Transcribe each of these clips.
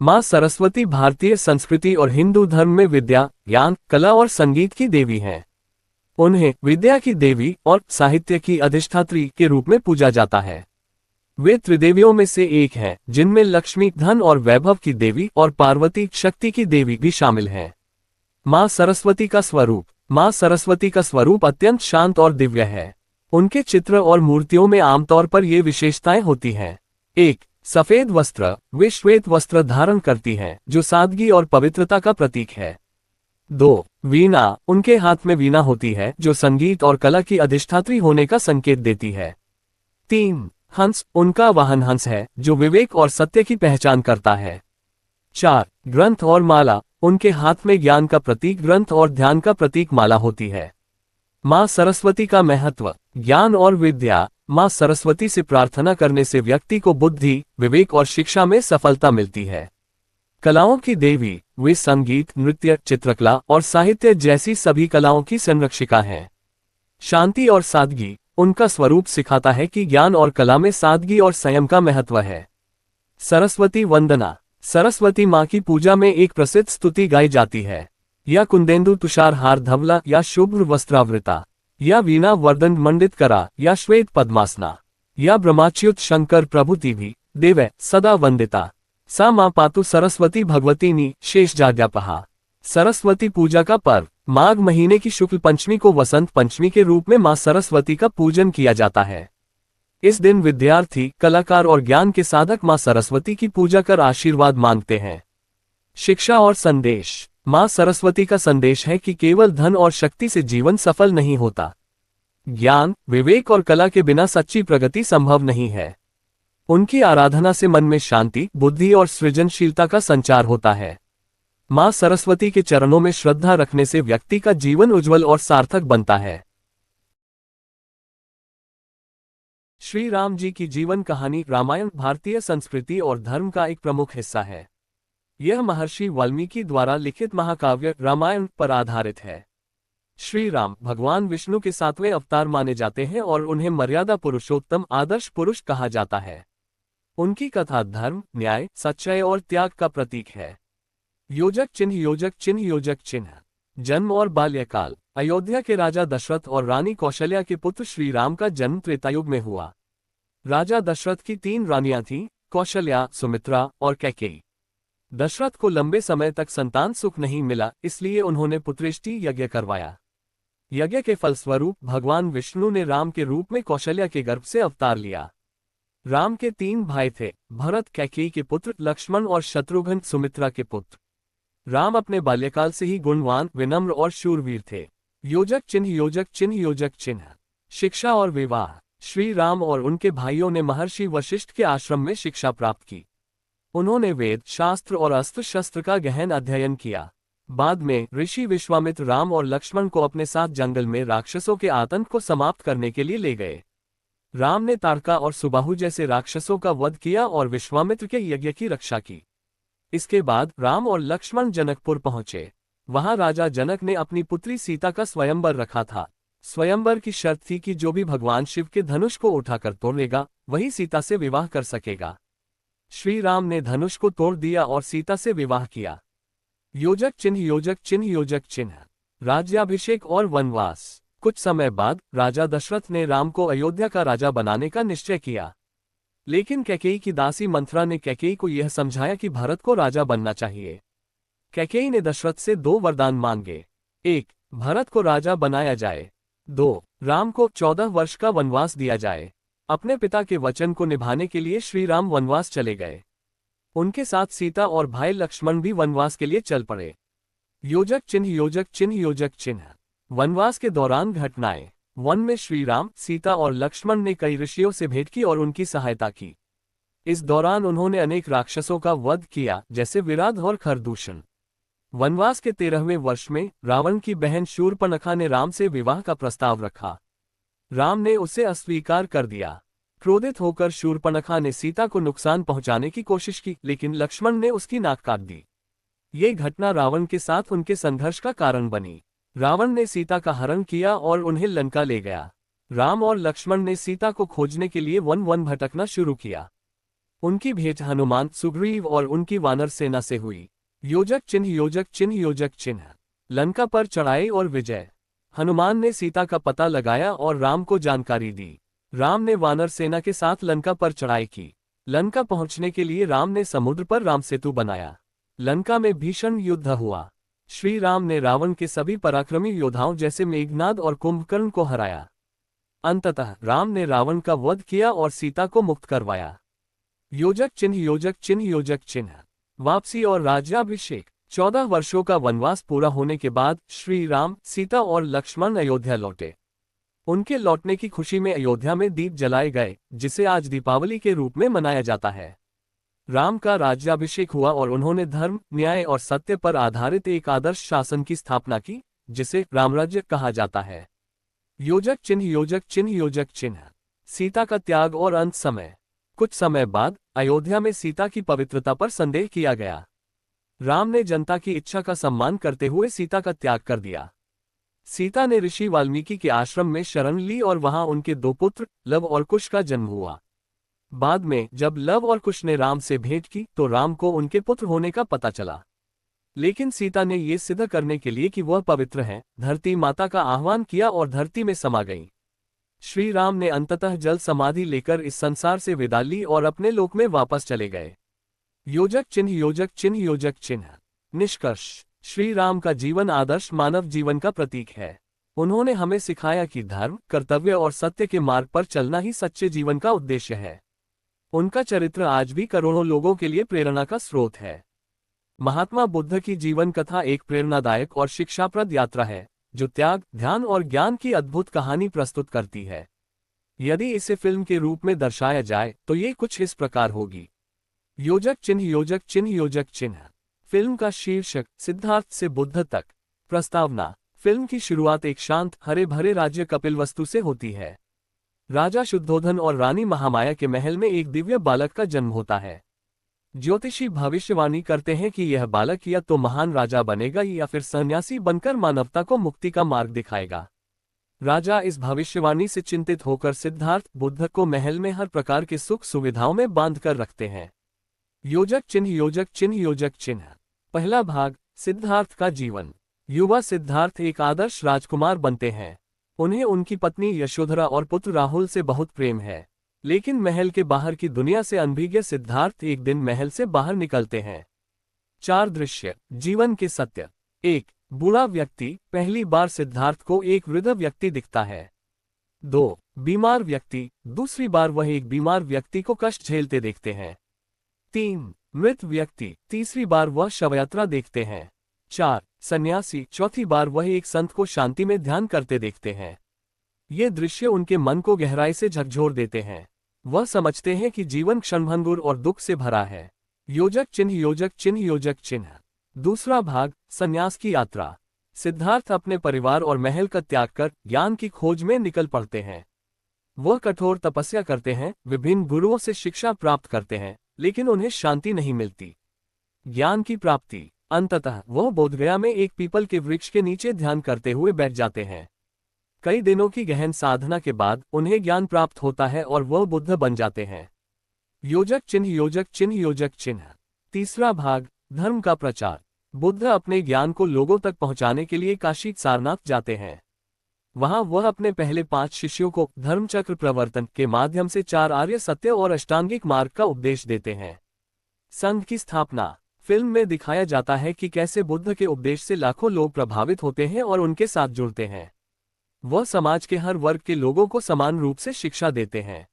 माँ सरस्वती भारतीय संस्कृति और हिंदू धर्म में विद्या, ज्ञान, कला और संगीत की देवी हैं। उन्हें विद्या की देवी और साहित्य की अधिष्ठात्री के रूप में पूजा जाता है। वे त्रिदेवियों में से एक हैं, जिनमें लक्ष्मी, धन और वैभव की देवी और पार्वती, शक्ति की देवी भी शामिल हैं। माँ सरस्वती का स्वरूप। माँ सरस्वती का स्वरूप अत्यंत शांत और दिव्य है। उनके चित्र और मूर्तियों में आमतौर पर ये विशेषताएं होती हैं। 1. सफेद वस्त्र। वे श्वेत वस्त्र धारण करती हैं, जो सादगी और पवित्रता का प्रतीक है। 2. वीणा। उनके हाथ में वीणा होती है, जो संगीत और कला की अधिष्ठात्री होने का संकेत देती है। 3. हंस। उनका वाहन हंस है, जो विवेक और सत्य की पहचान करता है। 4. ग्रंथ और माला। उनके हाथ में ज्ञान का प्रतीक ग्रंथ और ध्यान का प्रतीक माला होती है। माँ सरस्वती का महत्व। ज्ञान और विद्या। माँ सरस्वती से प्रार्थना करने से व्यक्ति को बुद्धि, विवेक और शिक्षा में सफलता मिलती है। कलाओं की देवी। वे संगीत, नृत्य, चित्रकला और साहित्य जैसी सभी कलाओं की संरक्षिका हैं। शांति और सादगी। उनका स्वरूप सिखाता है कि ज्ञान और कला में सादगी और संयम का महत्व है। सरस्वती वंदना। सरस्वती माँ की पूजा में एक प्रसिद्ध स्तुति गाई जाती है। या कुंदेंदु तुषार हार धवला, या शुभ्र वस्त्रावृता, या वीणा वर्दन मंडित करा, या श्वेत पद्मासना, या ब्रह्माच्युत शंकर प्रभुति भी देवै सदा वंदिता। सा माँ पातु सरस्वती भगवतीनी शेष जाज्ञापहा। सरस्वती पूजा का पर्व। माघ महीने की शुक्ल पंचमी को वसंत पंचमी के रूप में माँ सरस्वती का पूजन किया जाता है। इस दिन विद्यार्थी, कलाकार और ज्ञान के साधक माँ सरस्वती की पूजा कर आशीर्वाद मांगते हैं। शिक्षा और संदेश। माँ सरस्वती का संदेश है कि केवल धन और शक्ति से जीवन सफल नहीं होता। ज्ञान, विवेक और कला के बिना सच्ची प्रगति संभव नहीं है। उनकी आराधना से मन में शांति, बुद्धि और सृजनशीलता का संचार होता है। माँ सरस्वती के चरणों में श्रद्धा रखने से व्यक्ति का जीवन उज्जवल और सार्थक बनता है। श्री राम जी की जीवन कहानी। रामायण भारतीय संस्कृति और धर्म का एक प्रमुख हिस्सा है। यह महर्षि वाल्मीकि द्वारा लिखित महाकाव्य रामायण पर आधारित है। श्री राम भगवान विष्णु के 7वें अवतार माने जाते हैं और उन्हें मर्यादा पुरुषोत्तम, आदर्श पुरुष कहा जाता है। उनकी कथा धर्म, न्याय, सच्चाई और त्याग का प्रतीक है। योजक चिन्ह। योजक चिन्ह। योजक चिन्ह। जन्म और बाल्यकाल। अयोध्या के राजा दशरथ और रानी कौशल्या के पुत्र श्री राम का जन्म त्रेतायुग में हुआ। राजा दशरथ की 3 रानियां थीं, कौशल्या, सुमित्रा और कैकेयी। दशरथ को लंबे समय तक संतान सुख नहीं मिला, इसलिए उन्होंने पुत्रेष्टि यज्ञ करवाया। यज्ञ के फलस्वरूप भगवान विष्णु ने राम के रूप में कौशल्या के गर्भ से अवतार लिया। राम के 3 भाई थे, भरत कैकेयी के पुत्र, लक्ष्मण और शत्रुघ्न सुमित्रा के पुत्र। राम अपने बाल्यकाल से ही गुणवान, विनम्र और शूरवीर थे। योजक चिन्ह। योजक चिन्ह। योजक चिन्ह। शिक्षा और विवाह। श्री राम और उनके भाइयों ने महर्षि वशिष्ठ के आश्रम में शिक्षा प्राप्त की। उन्होंने वेद, शास्त्र और अस्त्र शस्त्र का गहन अध्ययन किया। बाद में ऋषि विश्वामित्र राम और लक्ष्मण को अपने साथ जंगल में राक्षसों के आतंक को समाप्त करने के लिए ले गए। राम ने तारका और सुबाहु जैसे राक्षसों का वध किया और विश्वामित्र के यज्ञ की रक्षा की। इसके बाद राम और लक्ष्मण जनकपुर पहुंचे। वहां राजा जनक ने अपनी पुत्री सीता का स्वयंवर रखा था। स्वयंवर की शर्त थी कि जो भी भगवान शिव के धनुष को उठाकर तोड़ेगा, वही सीता से विवाह कर सकेगा। श्री राम ने धनुष को तोड़ दिया और सीता से विवाह किया। योजक चिन्ह। योजक चिन्ह। योजक चिन्ह। राज्याभिषेक और वनवास। कुछ समय बाद राजा दशरथ ने राम को अयोध्या का राजा बनाने का निश्चय किया। लेकिन कैकेयी की दासी मंथरा ने कैकेयी को यह समझाया कि भरत को राजा बनना चाहिए। कैकेयी ने दशरथ से 2 वरदान मांगे। 1. भरत को राजा बनाया जाए। 2. राम को 14 वर्ष का वनवास दिया जाए। अपने पिता के वचन को निभाने के लिए श्री राम वनवास चले गए। उनके साथ सीता और भाई लक्ष्मण भी वनवास के लिए चल पड़े। योजक चिन्ह। योजक चिन्ह। योजक चिन्ह। वनवास के दौरान घटनाएं। वन में श्री राम, सीता और लक्ष्मण ने कई ऋषियों से भेंट की और उनकी सहायता की। इस दौरान उन्होंने अनेक राक्षसों का वध किया, जैसे विराध और खरदूषण। वनवास के 13वें वर्ष में रावण की बहन शूर्पणखा ने राम से विवाह का प्रस्ताव रखा। राम ने उसे अस्वीकार कर दिया। क्रोधित होकर शूर्पणखा ने सीता को नुकसान पहुंचाने की कोशिश की, लेकिन लक्ष्मण ने उसकी नाक काट दी। ये घटना रावण के साथ उनके संघर्ष का कारण बनी। रावण ने सीता का हरण किया और उन्हें लंका ले गया। राम और लक्ष्मण ने सीता को खोजने के लिए वन वन भटकना शुरू किया। उनकी भेंट हनुमान, सुग्रीव और उनकी वानर सेना से हुई। योजक चिन्ह योजक चिन्ह योजक चिन्ह। लंका पर चढ़ाई और विजय। हनुमान ने सीता का पता लगाया और राम को जानकारी दी। राम ने वानर सेना के साथ लंका पर चढ़ाई की। लंका पहुंचने के लिए राम ने समुद्र पर राम सेतु बनाया। लंका में भीषण युद्ध हुआ। श्री राम ने रावण के सभी पराक्रमी योद्धाओं जैसे मेघनाद और कुंभकर्ण को हराया। अंततः राम ने रावण का वध किया और सीता को मुक्त करवाया। योजक चिन्ह योजक चिन्ह योजक चिन्ह। वापसी और राज्याभिषेक। 14 वर्षों का वनवास पूरा होने के बाद श्री राम, सीता और लक्ष्मण अयोध्या लौटे। उनके लौटने की खुशी में अयोध्या में दीप जलाए गए, जिसे आज दीपावली के रूप में मनाया जाता है। राम का राज्याभिषेक हुआ और उन्होंने धर्म, न्याय और सत्य पर आधारित एक आदर्श शासन की स्थापना की, जिसे रामराज्य कहा जाता है। योजक चिन्ह योजक चिन्ह योजक चिन्ह। सीता का त्याग और अंत समय। कुछ समय बाद अयोध्या में सीता की पवित्रता पर संदेह किया गया। राम ने जनता की इच्छा का सम्मान करते हुए सीता का त्याग कर दिया। सीता ने ऋषि वाल्मीकि के आश्रम में शरण ली और वहां उनके 2 पुत्र लव और कुश का जन्म हुआ। बाद में जब लव और कुश ने राम से भेंट की तो राम को उनके पुत्र होने का पता चला। लेकिन सीता ने ये सिद्ध करने के लिए कि वह पवित्र है, धरती माता का आह्वान किया और धरती में समा गई। श्री राम ने अंततः जल समाधि लेकर इस संसार से विदा ली और अपने लोक में वापस चले गए। योजक चिन्ह योजक चिन्ह योजक चिन्ह। निष्कर्ष। श्री राम का जीवन आदर्श मानव जीवन का प्रतीक है। उन्होंने हमें सिखाया कि धर्म, कर्तव्य और सत्य के मार्ग पर चलना ही सच्चे जीवन का उद्देश्य है। उनका चरित्र आज भी करोड़ों लोगों के लिए प्रेरणा का स्रोत है। महात्मा बुद्ध की जीवन कथा एक प्रेरणादायक और शिक्षाप्रद यात्रा है, जो त्याग, ध्यान और ज्ञान की अद्भुत कहानी प्रस्तुत करती है। यदि इसे फिल्म के रूप में दर्शाया जाए तो ये कुछ इस प्रकार होगी। योजक चिन्ह योजक चिन्ह योजक चिन्ह। फिल्म का शीर्षक सिद्धार्थ से बुद्ध तक। प्रस्तावना। फिल्म की शुरुआत एक शांत, हरे भरे राज्य कपिलवस्तु से होती है। राजा शुद्धोधन और रानी महामाया के महल में एक दिव्य बालक का जन्म होता है। ज्योतिषी भविष्यवाणी करते हैं कि यह बालक या तो महान राजा बनेगा या फिर सन्यासी बनकर मानवता को मुक्ति का मार्ग दिखाएगा। राजा इस भविष्यवाणी से चिंतित होकर सिद्धार्थ बुद्ध को महल में हर प्रकार के सुख सुविधाओं में बांध कर रखते हैं। योजक चिन्ह योजक चिन्ह योजक चिन्ह। पहला भाग, सिद्धार्थ का जीवन। युवा सिद्धार्थ एक आदर्श राजकुमार बनते हैं। उन्हें उनकी पत्नी यशोधरा और पुत्र राहुल से बहुत प्रेम है। लेकिन महल के बाहर की दुनिया से अनभिज्ञ सिद्धार्थ एक दिन महल से बाहर निकलते हैं। 4 दृश्य। जीवन के सत्य। 1. बूढ़ा व्यक्ति। पहली बार सिद्धार्थ को एक वृद्ध व्यक्ति दिखता है। 2. बीमार व्यक्ति। दूसरी बार वह एक बीमार व्यक्ति को कष्ट झेलते देखते हैं। 3. मृत व्यक्ति। तीसरी बार वह शवयात्रा देखते हैं। 4. सन्यासी। चौथी बार वह एक संत को शांति में ध्यान करते देखते हैं। ये दृश्य उनके मन को गहराई से झकझोर देते हैं। वह समझते हैं कि जीवन क्षणभंगुर और दुख से भरा है। योजक चिन्ह योजक चिन्ह योजक चिन्ह। दूसरा भाग, संन्यास की यात्रा। सिद्धार्थ अपने परिवार और महल का त्याग कर ज्ञान की खोज में निकल पड़ते हैं। वह कठोर तपस्या करते हैं, विभिन्न गुरुओं से शिक्षा प्राप्त करते हैं, लेकिन उन्हें शांति नहीं मिलती। ज्ञान की प्राप्ति। अंततः वह बोधगया में एक पीपल के वृक्ष के नीचे ध्यान करते हुए बैठ जाते हैं। कई दिनों की गहन साधना के बाद उन्हें ज्ञान प्राप्त होता है और वह बुद्ध बन जाते हैं। योजक चिन्ह योजक चिन्ह योजक चिन्ह। तीसरा भाग, धर्म का प्रचार। बुद्ध अपने ज्ञान को लोगों तक पहुंचाने के लिए काशी सारनाथ जाते हैं। वहां वह अपने पहले 5 शिष्यों को धर्मचक्र प्रवर्तन के माध्यम से 4 आर्य सत्य और अष्टांगिक मार्ग का उपदेश देते हैं। संघ की स्थापना। फिल्म में दिखाया जाता है कि कैसे बुद्ध के उपदेश से लाखों लोग प्रभावित होते हैं और उनके साथ जुड़ते हैं। वह समाज के हर वर्ग के लोगों को समान रूप से शिक्षा देते हैं।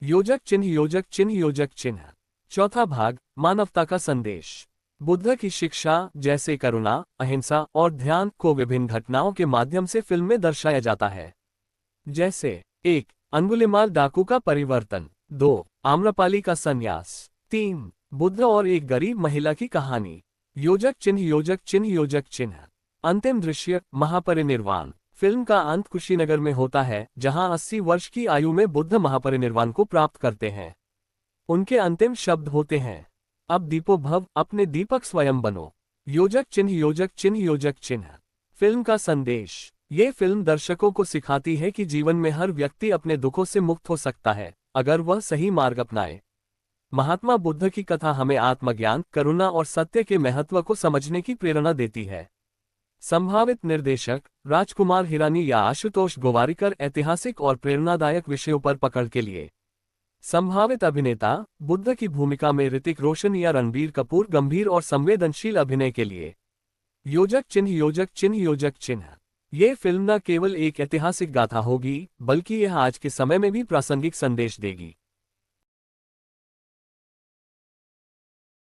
योजक चिन्ह योजक चिन्ह योजक चिन्ह। चौथा भाग, मानवता का संदेश। बुद्ध की शिक्षा जैसे करुणा, अहिंसा और ध्यान को विभिन्न घटनाओं के माध्यम से फिल्म में दर्शाया जाता है। जैसे 1. अंगुलिमाल डाकू का परिवर्तन। 2. आम्रपाली का संन्यास। 3. बुद्ध और एक गरीब महिला की कहानी। योजक चिन्ह योजक चिन्ह योजक चिन्ह। अंतिम दृश्य, महापरिनिर्वाण। फिल्म का अंत कुशीनगर में होता है, जहां 80 वर्ष की आयु में बुद्ध महापरिनिर्वाण को प्राप्त करते हैं। उनके अंतिम शब्द होते हैं, अब दीपो भव, अपने दीपक स्वयं बनो। योजक चिन्ह योजक चिन्ह योजक चिन्ह। फिल्म का संदेश। ये फिल्म दर्शकों को सिखाती है कि जीवन में हर व्यक्ति अपने दुखों से मुक्त हो सकता है, अगर वह सही मार्ग अपनाए। महात्मा बुद्ध की कथा हमें आत्मज्ञान, करुणा और सत्य के महत्व को समझने की प्रेरणा देती है। संभावित निर्देशक राजकुमार हिरानी या आशुतोष गोवारिकर ऐतिहासिक और प्रेरणादायक विषयों पर पकड़ के लिए। संभावित अभिनेता बुद्ध की भूमिका में ऋतिक रोशन या रणबीर कपूर गंभीर और संवेदनशील अभिनय के लिए। योजक चिन्ह योजक चिन्ह योजक चिन्ह। ये फिल्म न केवल एक ऐतिहासिक गाथा होगी, बल्कि यह आज के समय में भी प्रासंगिक संदेश देगी।